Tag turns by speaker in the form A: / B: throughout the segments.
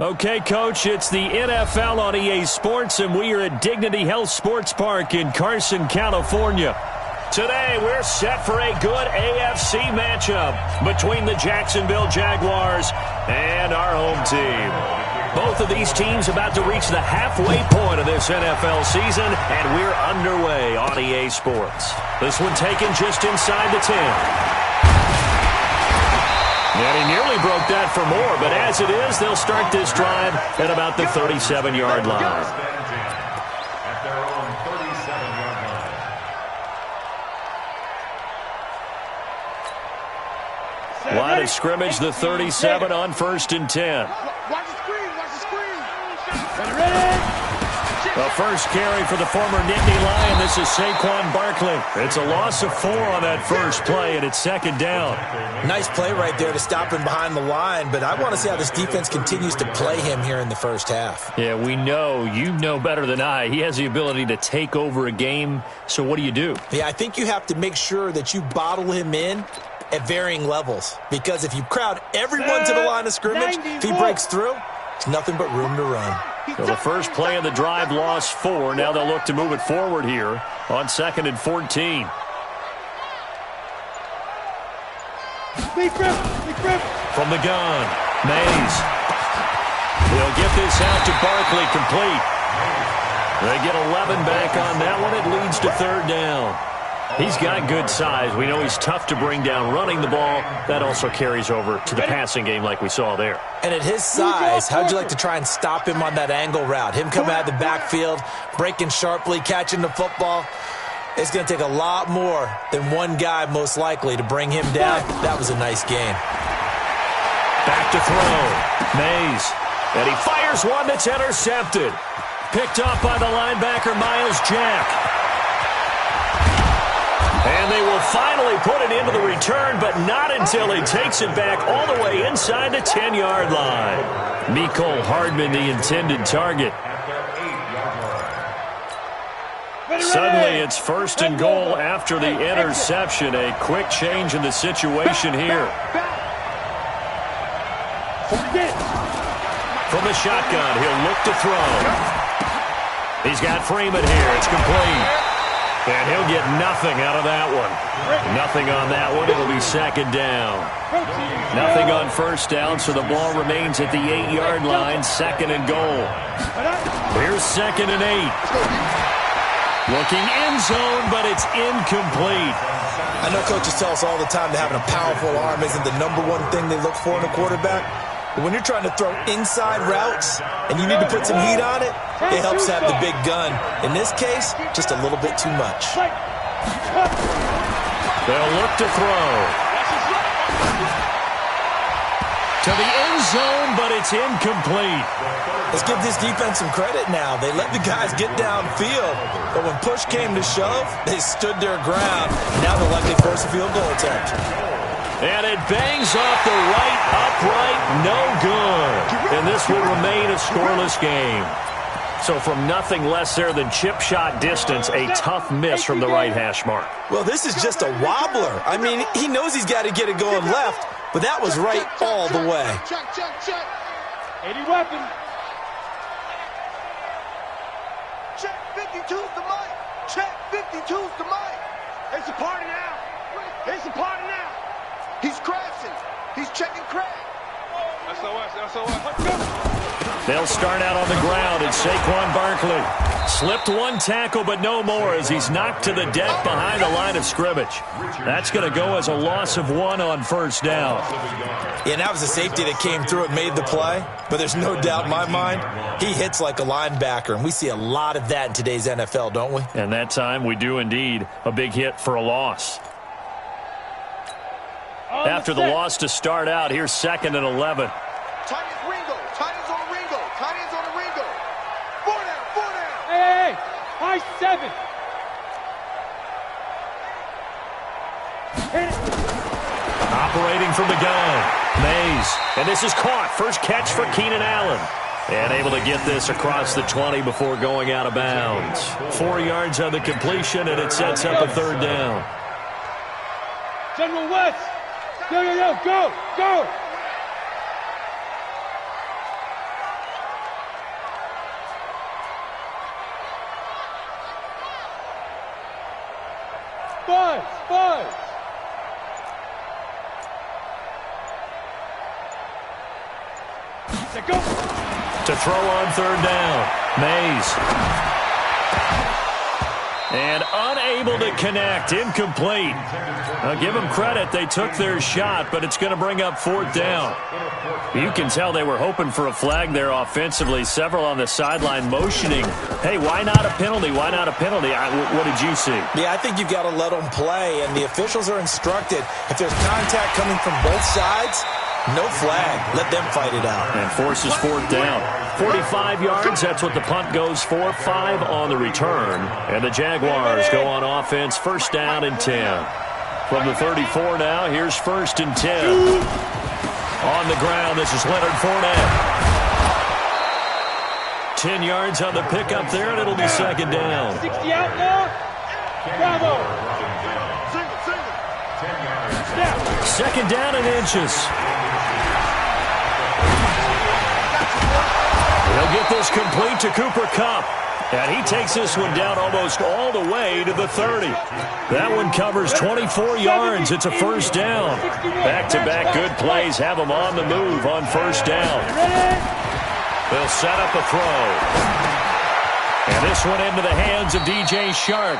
A: Okay, Coach, it's the NFL on EA Sports, and we are at Dignity Health Sports Park in Carson, California. Today, we're set for a good AFC matchup between the Jacksonville Jaguars and our home team. Both of these teams about to reach the halfway point of this NFL season, and we're underway on EA Sports. This one taken just inside the 10. And he nearly broke that for more, but as it is, they'll start this drive at about the 37-yard line. Line of scrimmage, the 37 on 1st and 10.
B: Watch the screen, watch the screen. Ready?
A: The first carry for the former Nittany Lion. This is Saquon Barkley. It's a loss of 4 on that first play, and it's 2nd down.
C: Nice play right there to stop him behind the line, but I want to see how this defense continues to play him here in the first half.
A: Yeah, we know. You know better than I. He has the ability to take over a game, so what do?
C: Yeah, I think you have to make sure that you bottle him in at varying levels, because if you crowd everyone to the line of scrimmage, if he breaks through, it's nothing but room to run.
A: So the first play of the drive lost 4. Now they'll look to move it forward here on 2nd and 14. From the gun, Mays. He'll get this out to Barkley, complete. They get 11 back on that one. It leads to 3rd down. He's got good size. We know he's tough to bring down running the ball. That also carries over to the passing game like we saw there.
C: And at his size, how'd you like to try and stop him on that angle route? Him coming out of the backfield, breaking sharply, catching the football. It's going to take a lot more than one guy, most likely, to bring him down. That was a nice game.
A: Back to throw. Mays. And he fires one that's intercepted. Picked up by the linebacker, Miles Jack. And they will finally put it into the return, but not until he takes it back all the way inside the 10-yard line. Mecole Hardman, the intended target. Suddenly, it's 1st and goal after the interception. A quick change in the situation here. From the shotgun, he'll look to throw. He's got Freeman here. It's complete. And he'll get nothing out of that one. Nothing on that one. It'll be 2nd down. Nothing on 1st down, so the ball remains at the 8-yard line. 2nd and goal. Here's 2nd and 8. Looking end zone, but it's incomplete.
C: I know coaches tell us all the time that having a powerful arm isn't the #1 thing they look for in a quarterback. But when you're trying to throw inside routes and you need to put some heat on it, it helps have the big gun. In this case, just a little bit too much.
A: They'll look to throw. To the end zone, but it's incomplete.
C: Let's give this defense some credit now. They let the guys get downfield, but when push came to shove, they stood their ground. Now they'll likely force a field goal attempt.
A: And it bangs off the right upright, no good. And this will remain a scoreless game. So from nothing less there than chip shot distance, a tough miss from the right hash mark.
C: Well, this is just a wobbler. I mean, he knows he's got to get it going left, but that was right all the way.
B: Check. 80 weapon. Check 52's the mic. Check 52's the mic. It's a party now. It's a party now. He's crashing. He's checking crash. SOS. Let's go.
A: They'll start out on the ground, and Saquon Barkley slipped one tackle, but no more as he's knocked to the deck behind the line of scrimmage. That's going to go as a loss of 1 on 1st down.
C: Yeah, and that was a safety that came through and made the play, but there's no doubt in my mind, he hits like a linebacker, and we see a lot of that in today's NFL, don't we?
A: And that time we do indeed. A big hit for a loss. After the loss to start out, here's 2nd and 11.
B: Tight ends Ringo. Tight ends on Ringo. Tight ends on the Ringo. 4 down.
D: Hey. High 7.
A: Operating from the gun. Mays. And this is caught. First catch for Keenan Allen. And able to get this across the 20 before going out of bounds. 4 yards on the completion, and it sets up a 3rd down.
D: General West. Go. Buzz. Go.
A: To throw on third down. Mays. And unable to connect. Incomplete. Now give them credit. They took their shot, but it's going to bring up fourth down. You can tell they were hoping for a flag there offensively. Several on the sideline motioning. Hey, why not a penalty? Why not a penalty? What did you see?
C: Yeah, I think you've got to let them play, and the officials are instructed. If there's contact coming from both sides, no flag. Let them fight it out.
A: And forces fourth down. 45 yards, that's what the punt goes for. 5 on the return. And the Jaguars go on offense, first down and 10. From the 34 now, here's first and 10. On the ground, this is Leonard Fournette. 10 yards on the pickup there, and it'll be second down.
D: 60 outlaw. Bravo.
A: Second down and inches. He'll get this complete to Cooper Kupp. And he takes this one down almost all the way to the 30. That one covers 24 yards. It's a first down. Back-to-back good plays have them on the move on first down. They'll set up a throw. And this one into the hands of DJ Chark.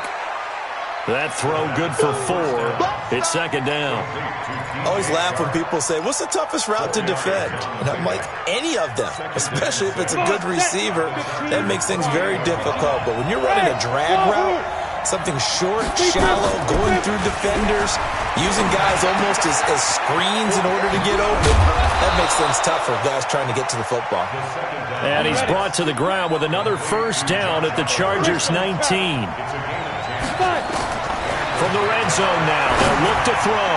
A: That throw good for 4. It's second down.
C: I always laugh when people say, what's the toughest route to defend? And I'm like, any of them, especially if it's a good receiver. That makes things very difficult. But when you're running a drag route, something short, shallow, going through defenders, using guys almost as screens in order to get open, that makes things tough for guys trying to get to the football.
A: And he's brought to the ground with another first down at the Chargers 19. From the red zone now, they'll look to throw.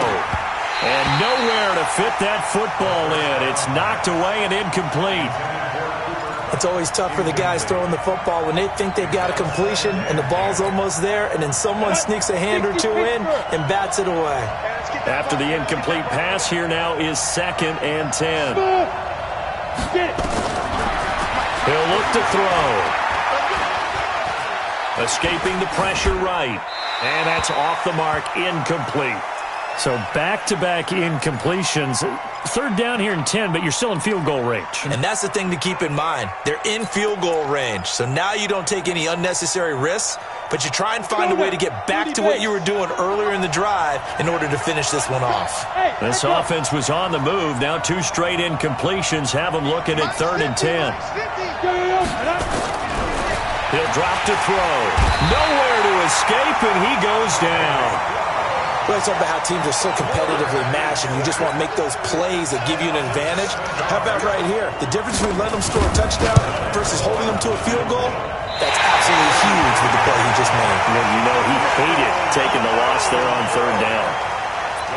A: And nowhere to fit that football in. It's knocked away and incomplete.
C: It's always tough for the guys throwing the football when they think they've got a completion and the ball's almost there, and then someone sneaks a hand or two in and bats it away.
A: After the incomplete pass, here now is second and 10. He'll look to throw. Escaping the pressure right. And that's off the mark, incomplete. So back-to-back incompletions. Third down here and 10, but you're still in field goal range.
C: And that's the thing to keep in mind. They're in field goal range. So now you don't take any unnecessary risks, but you try and find a way to get back to what you were doing earlier in the drive in order to finish this one off.
A: This offense was on the move. Now 2 straight incompletions have them looking at third and 10. He'll drop to throw. Nowhere to escape, and he goes down.
C: We always talk about how teams are so competitively matched, and you just want to make those plays that give you an advantage. How about right here? The difference between letting them score a touchdown versus holding them to a field goal, that's absolutely huge with the play he just made.
A: Well, you know, he hated taking the loss there on third down.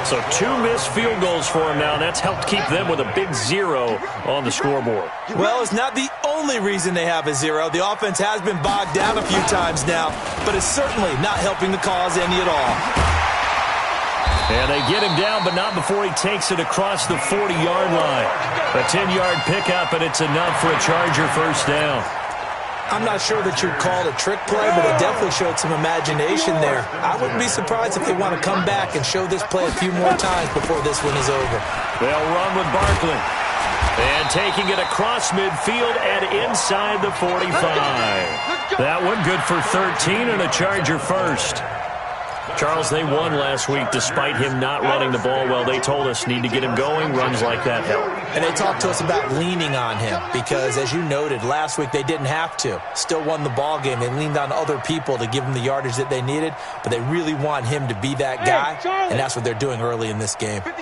A: So 2 missed field goals for him now. That's helped keep them with a big 0 on the scoreboard.
C: Well, it's not the only reason they have a 0. The offense has been bogged down a few times now, but it's certainly not helping the cause any at all.
A: And they get him down, but not before he takes it across the 40-yard line. A 10-yard pickup, and it's enough for a Charger first down.
C: I'm not sure that you'd call it a trick play, but it definitely showed some imagination there. I wouldn't be surprised if they want to come back and show this play a few more times before this one is over.
A: They'll run with Barkley. And taking it across midfield and inside the 45. That one good for 13 and a Charger first. Charles, they won last week despite him not running the ball well. They told us need to get him going. Runs like that help.
C: And they talked to us about leaning on him because, as you noted, last week they didn't have to. Still won the ball game. They leaned on other people to give them the yardage that they needed, but they really want him to be that guy, and that's what they're doing early in this game.
A: On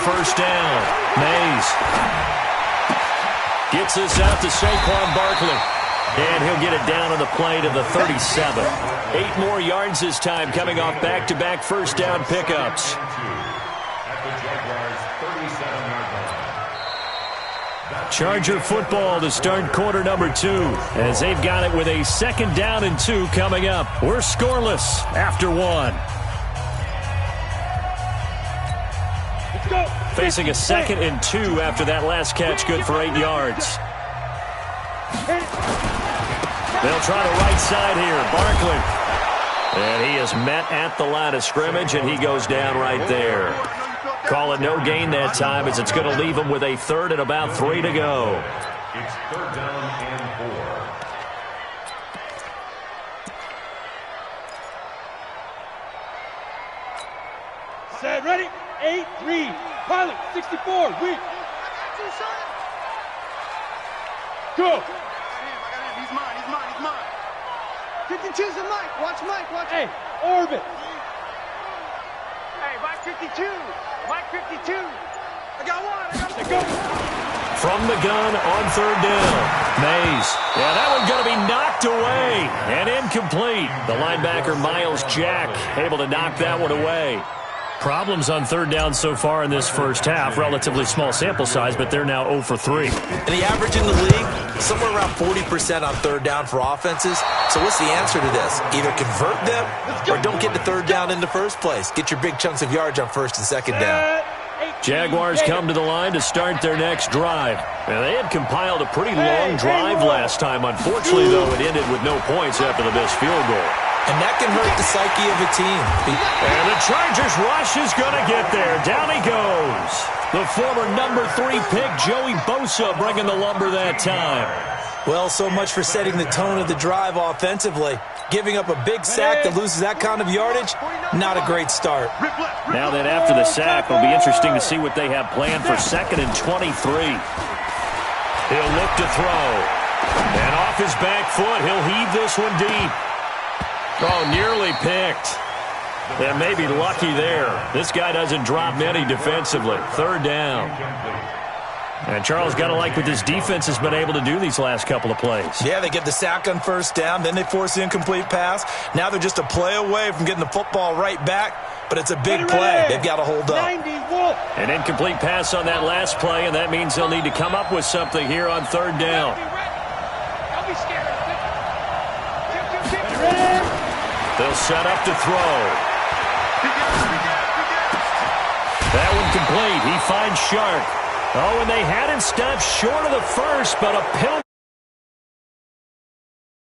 A: first down, Mays gets this out to Saquon Barkley. And he'll get it down on the play to the 37. 8 more yards this time coming off back-to-back first down pickups. Charger football to start quarter number 2 as they've got it with a second down and 2 coming up. We're scoreless after 1. Facing a second and 2 after that last catch, good for 8 yards. They'll try the right side here. Barkley. And he is met at the line of scrimmage, and he goes down right there. Call it no gain that time, as it's going to leave him with a third and about 3 to go.
E: It's third down and 4.
D: Set, ready? 8-3. Pilot, 64. Weak. Go.
B: He's mine. 52's the Mike. Watch Mike.
D: Hey, orbit.
B: Hey, Mike 52. Mike 52. I got one.
D: Let go.
A: From the gun on third down. Mays. Yeah, that one's going to be knocked away and incomplete. The linebacker, Miles Jack, able to knock that one away. Problems on third down so far in this first half. Relatively small sample size, but they're now 0 for 3.
C: And the average in the league, somewhere around 40% on third down for offenses. So what's the answer to this? Either convert them or don't get to third down in the first place. Get your big chunks of yards on first and second down.
A: Jaguars come to the line to start their next drive. Now, they had compiled a pretty long drive last time. Unfortunately, though, it ended with no points after the missed field goal.
C: And that can hurt the psyche of a team.
A: And the Chargers rush is going to get there. Down he goes. The former number 3 pick, Joey Bosa, bringing the lumber that time.
C: Well, so much for setting the tone of the drive offensively. Giving up a big sack that loses that kind of yardage, not a great start.
A: Now then, after the sack, it'll be interesting to see what they have planned for 2nd and 23. He'll look to throw. And off his back foot, he'll heave this one deep. Oh, nearly picked. They may be lucky there. This guy doesn't drop many defensively. Third down. And Charles got to like what this defense has been able to do these last couple of plays.
C: Yeah, they get the sack on first down, then they force the incomplete pass. Now they're just a play away from getting the football right back, but it's a big play. They've got to hold up.
A: An incomplete pass on that last play, and that means they'll need to come up with something here on third down.
B: Don't be scared.
A: They'll set up to throw. That one complete. He finds Sharp. Oh, and they had him stopped short of the first, but a penalty.